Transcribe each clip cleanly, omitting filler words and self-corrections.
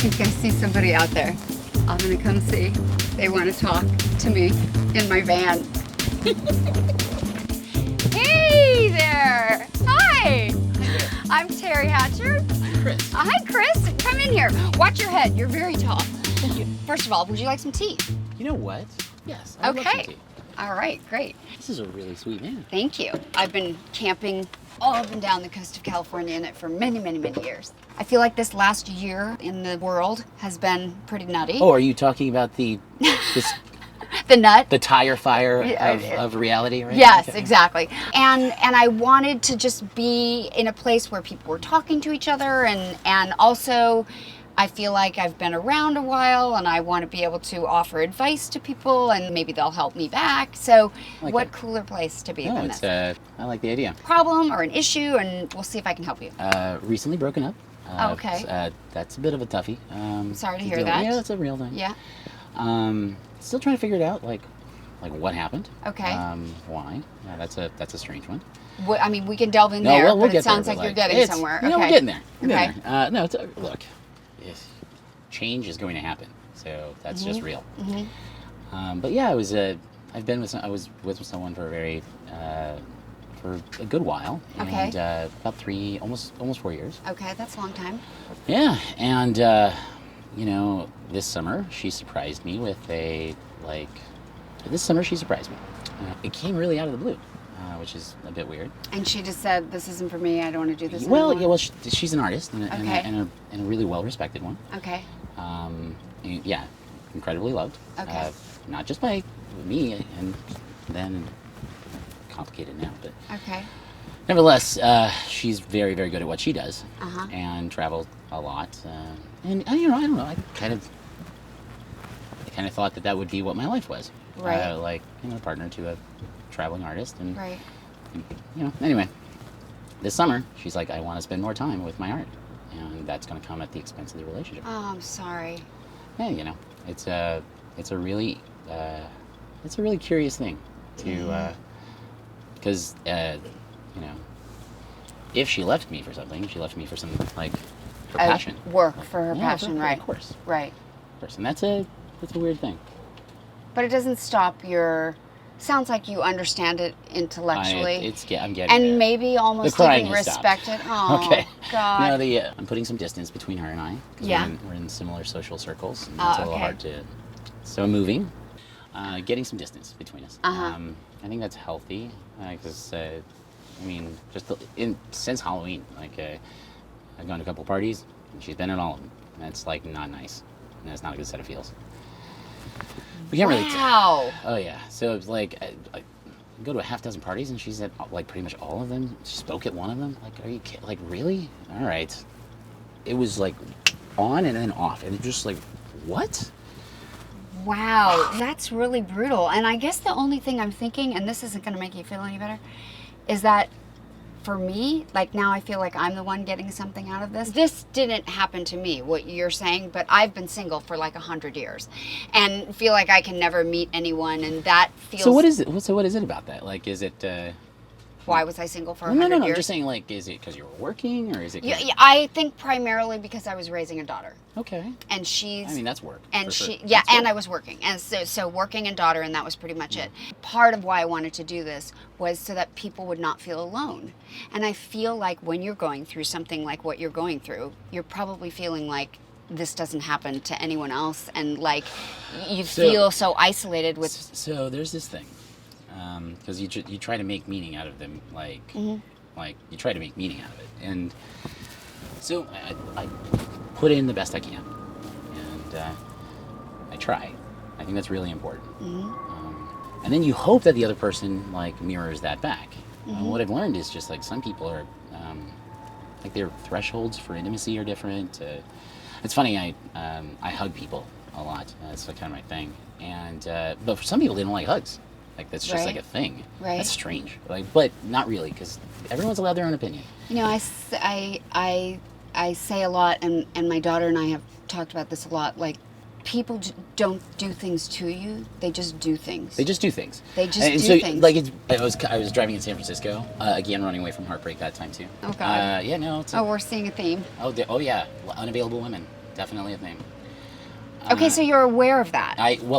think I see somebody out there. I'm gonna come see. They want to talk to me in my van. Hey there! Hi! I'm Teri Hatcher. Chris. Hi, Chris. Come in here. Watch your head. You're very tall. Thank you. First of all, would you like some tea? You know what? Yes. I love some Okay. tea. All right, great. This is a really sweet man. Thank you. I've been camping all up and down the coast of California in it for many, many, many years. I feel like this last year in the world has been pretty nutty. Oh, are you talking about this The nut. the tire fire of reality, right? Yes, Okay. exactly. And I wanted to just be in a place where people were talking to each other, and also I feel like I've been around a while and I want to be able to offer advice to people and maybe they'll help me back. So Like what that. cooler place to be No, than it's this? I like the idea. Problem or an issue, and we'll see if I can help you. Recently broken up. Okay. That's a bit of a toughie. Sorry to hear deal- that. Yeah, that's a real thing. Yeah. Still trying to figure it out, like what happened. Okay. Why? Yeah, that's a strange one. I mean, we can delve in No, there, we'll but get it sounds there, like but, you're getting it's- somewhere. You know, Okay. we're getting there. We're Okay. getting there. No, look, change is going to happen, so that's just real. But yeah, I was with someone for for a good while, Okay. and about almost 4 years. Okay, that's a long time. Yeah, and this summer she surprised me with This summer she surprised me. It came really out of the blue, which is a bit weird. And she just said, "This isn't for me. I don't want to do this Well, anymore." yeah, well, she's an artist and Okay. a really well-respected one. Okay. Yeah, incredibly loved. Okay. Not just by me, and then complicated now, but Okay. nevertheless, she's very, very good at what she does, Uh-huh. and travels a lot. And I don't know. I kind of thought that would be what my life was. Right. Partner to a traveling artist, and Right. Anyway, this summer she's like, I want to spend more time with my art, and that's going to come at the expense of the relationship. Oh, I'm sorry. Yeah, it's a really curious thing to because if she left me for something, she left me for some her passion. Work for her Yeah, passion, right? Of course, Right. and that's a weird thing. But it doesn't stop your. Sounds like you understand it intellectually. I'm getting and there. maybe almost The crying even has stopped. respect it. Oh, Okay. God. I'm putting some distance between her and I. 'Cause Yeah. we're in similar social circles. And it's a little okay. hard to. So I'm moving, getting some distance between us. Uh-huh. I think that's healthy because since Halloween, I've gone to a couple parties and she's been at all of them. And it's not nice, and it's not a good set of feels. We can't really. Wow. Oh yeah. So it's I go to a half dozen parties and she's at pretty much all of them. She spoke at one of them. Are you kidding? Really? All right. It was on and then off, and just what? Wow, that's really brutal. And I guess the only thing I'm thinking, and this isn't going to make you feel any better, is that for me, now I feel like I'm the one getting something out of this. This didn't happen to me, what you're saying, but I've been single for 100 years and feel like I can never meet anyone, and that feels... So what is it? So what is it about that? Is it? Why was I single for 100 years? No. I'm just saying, is it because you were working, or is it? Yeah, I think primarily because I was raising a daughter. Okay. And she's... that's work. And for she, sure. yeah, That's and work. I was working, and so working and daughter, and that was pretty much it. Part of why I wanted to do this was so that people would not feel alone. And I feel like when you're going through something like what you're going through, you're probably feeling like this doesn't happen to anyone else, and you feel so isolated with. So there's this thing, because you try to make meaning out of them, you try to make meaning out of it, and so I put in the best I can, and I try. I think that's really important. And then you hope that the other person mirrors that back. What I've learned is just some people are their thresholds for intimacy are different. It's funny, I hug people a lot. That's kind of my thing. And but for some people, they don't like hugs. That's just Right. a thing. Right. That's strange. But not really, because everyone's allowed their own opinion. I say a lot, and my daughter and I have talked about this a lot. People don't do things to you; they just do things. They just do things. They just and do so, things. I was driving in San Francisco again, running away from heartbreak that time too. Oh God. Yeah, no. Oh, we're seeing a theme. Oh yeah, unavailable women. Definitely a thing. Okay, so you're aware of that.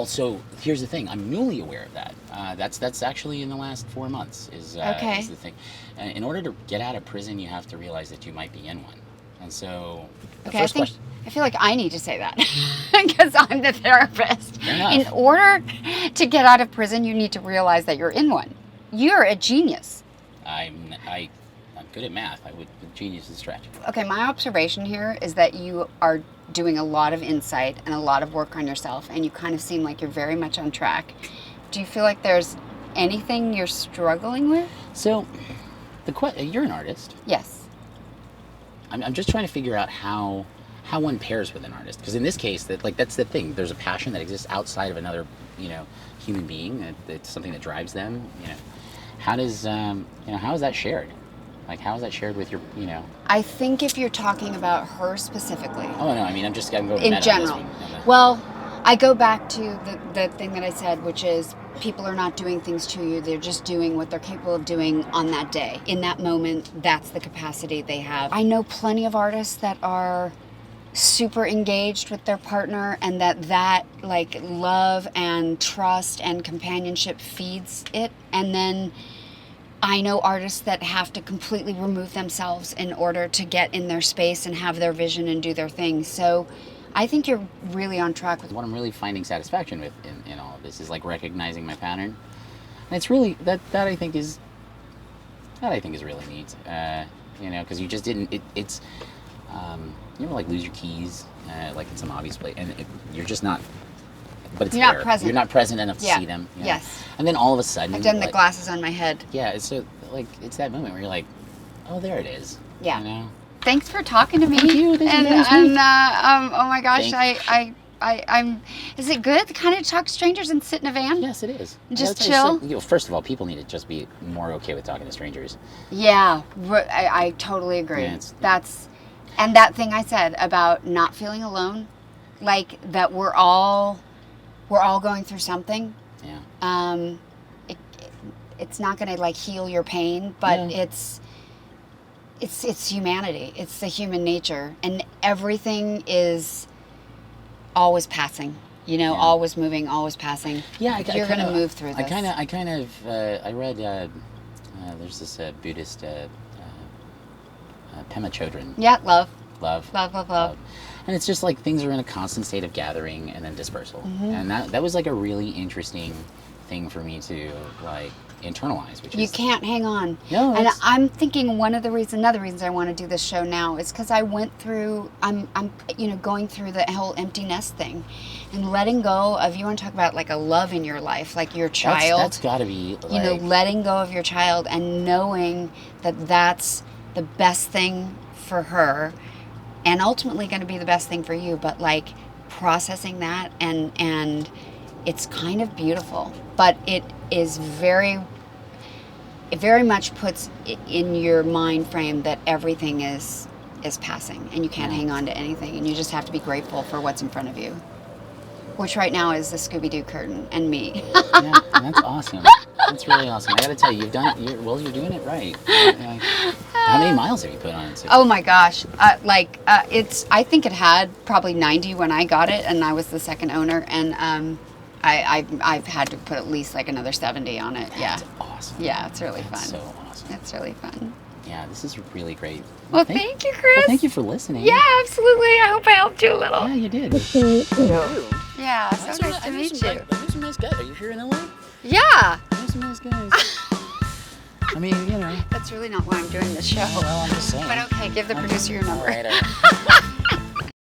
So here's the thing. I'm newly aware of that. That's actually in the last 4 months is Okay. the thing. In order to get out of prison, you have to realize that you might be in one. And so the Okay, first question. I feel like I need to say that because I'm the therapist. Fair enough. In order to get out of prison, you need to realize that you're in one. You're a genius. I'm good at math. Genius is stretch. Okay, my observation here is that you are doing a lot of insight and a lot of work on yourself, and you kind of seem like you're very much on track. Do you feel like there's anything you're struggling with? So, you're an artist. Yes. I'm just trying to figure out how one pairs with an artist, because in this case, that's the thing. There's a passion that exists outside of another, human being. It's something that drives them. How does how is that shared? Like, how is that shared with your, I think if you're talking about her specifically. Oh, no, I mean, I'm going in meta general. on this one. Well, I go back to the thing that I said, which is people are not doing things to you. They're just doing what they're capable of doing on that day. In that moment, that's the capacity they have. I know plenty of artists that are super engaged with their partner, and that like love and trust and companionship feeds it. And then I know artists that have to completely remove themselves in order to get in their space and have their vision and do their thing. So I think you're really on track with What I'm really finding satisfaction with in all of this is like recognizing my pattern. And it's really, that I think is really neat. Because you just didn't, it's, you ever like lose your keys, like in some obvious place, and you're just not, but it's You're not there. present. You're not present enough to Yeah. see them. Yes. And then all of a sudden, I've done the like, glasses on my head. Yeah, it's so like it's that moment where you're like, oh, there it is. Yeah. Thanks for talking to me. Thank you. This is very sweet. Oh my gosh, Thank I'm. Is it good to kind of talk to strangers and sit in a van? Yes, it is. Just That's chill? First of all, people need to just be more okay with talking to strangers. Yeah, I totally agree. Yeah, And that thing I said about not feeling alone, like that we're all going through something. Yeah. It's not going to like heal your pain, but Yeah. it's humanity. It's the human nature, and everything is always passing. Yeah. Always moving, always passing. Yeah, You're going to move through this. I read. There's this Buddhist Pema Chodron. Yeah, love. Love. And it's just like things are in a constant state of gathering and then dispersal. And that was like a really interesting thing for me to like internalize, which You is can't hang on. No, And it's- I'm thinking another reasons I want to do this show now is because I went through, I'm going through the whole empty nest thing, and letting go of. You want to talk about like a love in your life, like your child. That's got to be like, letting go of your child and knowing that that's the best thing for her, and ultimately going to be the best thing for you. But like processing that and it's kind of beautiful, but it very much puts in your mind frame that everything is passing and you can't hang on to anything, and you just have to be grateful for what's in front of you, which right now is the Scooby-Doo curtain and me. Yeah, that's awesome. That's really awesome. I got to tell you, you're doing it right. How many miles have you put on it? Oh my gosh. I think it had probably 90 when I got it, and I was the second owner, and I've had to put at least like another 70 on it. Yeah. That's awesome. Yeah, it's really That's fun. so awesome. It's really fun. Yeah, this is really great. Well, thank you, Chris. Well, thank you for listening. Yeah, absolutely. I hope I helped you a little. Yeah, you did. Yeah, so nice to meet you. I know some nice guys. Are you here in LA? Yeah. I know some nice guys. I mean, That's really not why I'm doing this show. Well, I'm just saying. But okay, give the producer your number. All right.